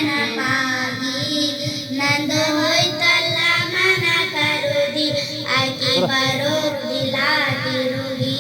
ನೆನಪಾಗಿ ನಂದು ಹೋಯ್ತಲ್ಲ ಮನ ಕರುದಿ ಆಕಿ ಬರೋದಿಲ್ಲ ತಿರುಗಿ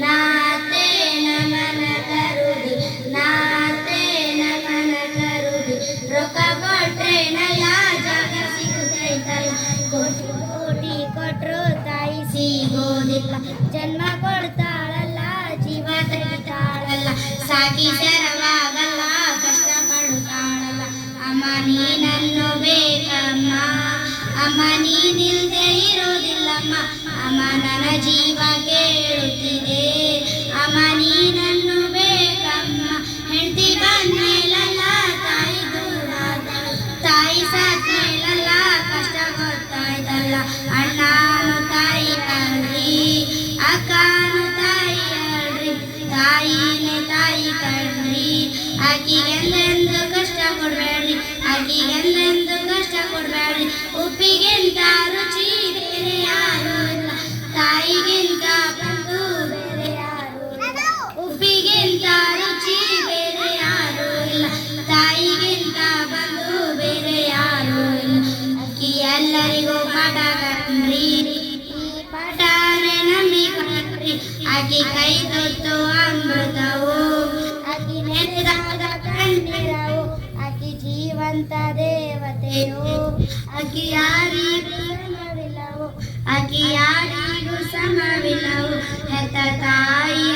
ನಾತೇನ ಮನ ಕರುದಿ ನಾತೇನ ಮನ ಕರುದಿ ರೊಕ್ಕ ಕೊಟ್ರೆ ನಯ ಜಾಗ ಸಿಗುತ್ತೈತಲ್ಲ ಕೋಟಿ ಕೋಟಿ ಕೊಟ್ರು ತಾಯಿ ಸಿಗೋದಿಲ್ಲ ಜನ್ಮ ಕೊಡ್ತಾಳಲ್ಲ ಜೀವ ತೆಗಿತಾಳಲ್ಲ ಸಾಕಿ ಸರವಾಗಲ್ಲ ಕಷ್ಟ ಪಡುತ್ತಾಳಲ್ಲ ಅಮ್ಮ ನೀನನ್ನು ಬೇಕಮ್ಮ ಅಮ್ಮ ನೀನಿಲ್ದೆ ಇರೋದಿಲ್ಲಮ್ಮ ಅಮ್ಮ ನನ್ನ ಜೀವ ಕೇಳುತ್ತಿದೆ ಅಮ್ಮ ನೀನನ್ನು ಬೇಕಮ್ಮ ಹೆಂಡತಿ ಬಂದ್ಮೇಲಲ್ಲ ತಾಯಿ ದೂರಾದಳು ತಾಯಿ ಸಾತ್ಮೇಲಲ್ಲ ಕಷ್ಟ ಗೊತ್ತಾಯ್ತಲ್ಲ ಅಣ್ಣನು ತಾಯಿ ಕಣ್ರಿ ಅಕ್ಕನು ತಾಯಿ ಅಲ್ರಿ ತಾಯಿನೇ ತಾಯಿ ಕಣ್ರಿ ಆಕಿಗೆಂದೆಂದು ಕಷ್ಟ ಕೊಡ್ಬೇಡ್ರಿ ಆಕಿಗೆಂದೆಂದು ಕಷ್ಟ ಕೊಡ್ಬೇಡ್ರಿ ಉಪ್ಪಿಗಿಂತ ರುಚಿ ಬೇರೆ ಯಾರು ಇಲ್ಲ ತಾಯಿಗಿಂತ ಬಂದು ಬೇರೆ ಯಾರು ಇಲ್ಲ ಉಪ್ಪಿಗಿಂತ ರುಚಿ ಬೇರೆ ಯಾರು ಇಲ್ಲ ತಾಯಿಗಿಂತ ಬಂದು ಬೇರೆ ಯಾರು ಇಲ್ಲ ಅಕ್ಕಿ ಎಲ್ಲರಿಗೂ ಪಾಠ ಕಣ್ರಿ ಈ ಪಾಠನೇ ನಂಬಿಕೊಂಡ್ರಿ ಆಕಿ ಕೈ ತೊಟ್ಟು ಅಮೃತವು ಆಕಿ ನೆನೆದಾಗ ಕಣ್ಣೀರವು ಆಕಿ ಜೀವಂತ ದೇವತೆಯು ಆಕಿ ಯಾರಿಗೂ ಸಮವಿಲ್ಲವು ಆಕಿ ಯಾರಿಗೂ ಸಮವಿಲ್ಲವು ಹೆತ್ತ ತಾಯಿ